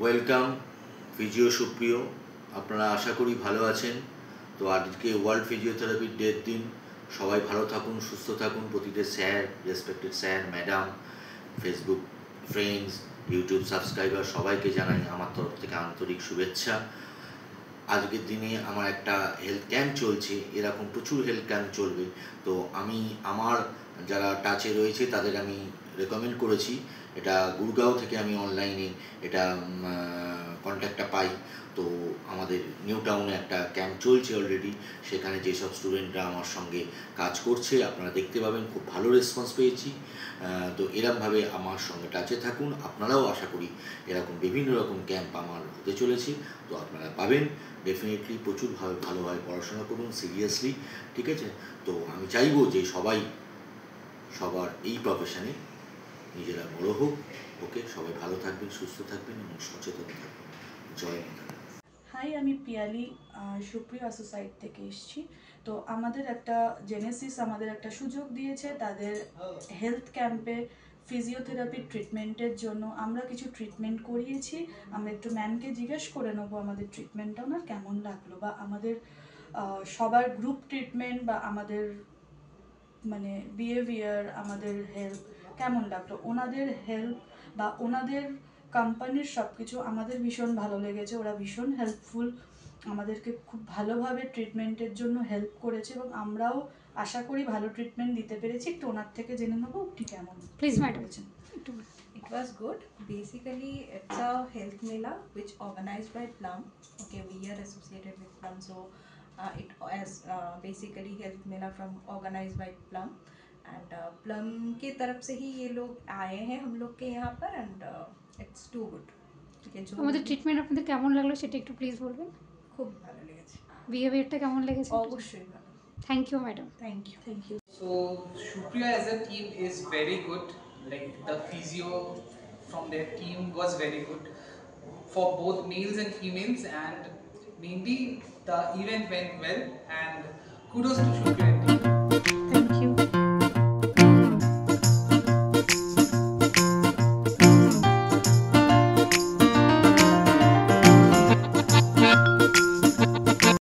Welcome physio সুপ্রিয়, আপনারা আশা করি ভালো আছেন। তো আজকে ওয়ার্ল্ড ফিজিওথেরাপির ডের দিন। সবাই ভালো থাকুন, সুস্থ থাকুন। প্রতিটা sir, respected sir, madam, Facebook friends, YouTube subscriber সবাইকে জানাই আমার তরফ থেকে আন্তরিক শুভেচ্ছা। আজকের দিনে আমার একটা হেলথ ক্যাম্প চলছে, এরকম প্রচুর হেলথ ক্যাম্প চলবে। তো আমি আমার যারা টাচে রয়েছে তাদের আমি রেকমেন্ড করেছি। এটা গুরগাঁও থেকে আমি অনলাইনে এটা কন্ট্যাক্টটা পাই। তো আমাদের নিউ টাউনে একটা ক্যাম্প চলছে অলরেডি, সেখানে যেসব স্টুডেন্টরা আমার সঙ্গে কাজ করছে আপনারা দেখতে পাবেন, খুব ভালো রেসপন্স পেয়েছি। তো এরকমভাবে আমার সঙ্গে টাচে থাকুন। আপনারাও আশা করি এরকম বিভিন্ন রকম ক্যাম্প আমার হতে চলেছে, তো আপনারা পাবেন। ডেফিনেটলি প্রচুরভাবে ভালোভাবে পড়াশোনা করুন, সিরিয়াসলি, ঠিক আছে? তো আমি চাইবো যে সবাই সবার এই প্রফেশনে নিজেরা বড় হোক। ওকে, সবাই ভালো থাকবেন, সুস্থ থাকবেন এবং সচেতন থাকবেন। জয় মাতা। হাই, আমি পিয়ালি সুপ্রিয় অ্যাসোসাইট থেকে এসেছি। তো আমাদের একটা জেনেসিস আমাদের একটা সুযোগ দিয়েছে তাদের হেলথ ক্যাম্পে ফিজিওথেরাপি ট্রিটমেন্টের জন্য। আমরা কিছু ট্রিটমেন্ট করিয়েছি। আমরা একটু ম্যামকে জিজ্ঞেস করে নেবো আমাদের ট্রিটমেন্টটা ওনার কেমন লাগলো, বা আমাদের সবার গ্রুপ ট্রিটমেন্ট বা আমাদের মানে বিহেভিয়ার, আমাদের হেল্প কেমন লাগলো। ওনাদের হেল্প বা ওনাদের কোম্পানির সব কিছু আমাদের ভীষণ ভালো লেগেছে। ওরা ভীষণ হেল্পফুল, আমাদেরকে খুব ভালোভাবে ট্রিটমেন্টের জন্য হেল্প করেছে এবং আমরাও আশা করি ভালো ট্রিটমেন্ট দিতে পেরেছি। একটু ওনার থেকে জেনে নেবো উনি কেমন Please, madam. বলেছেন। It was good. Basically, it's a health mela which organized by Plum. Okay, we are associated with Plum, so it as basically health mela from organized by Plum. And Plum की तरफ से ही ये लोग आए हैं हम लोग के यहाँ पर, and it's too good. ठीक है, जो আমাদের ট্রিটমেন্ট আপনাদের কেমন লাগলো সেটা একটু প্লিজ বলবেন। खूब ভালো লেগেছে, বিহেভিয়ারটা কেমন লেগেছে? অবশ্যই ভালো। Thank you madam. Thank you. Thank you. So Shupria as a team is very good. Like the physio from their team was very good for both males and females, and mainly the event went well. And kudos to Shupria team.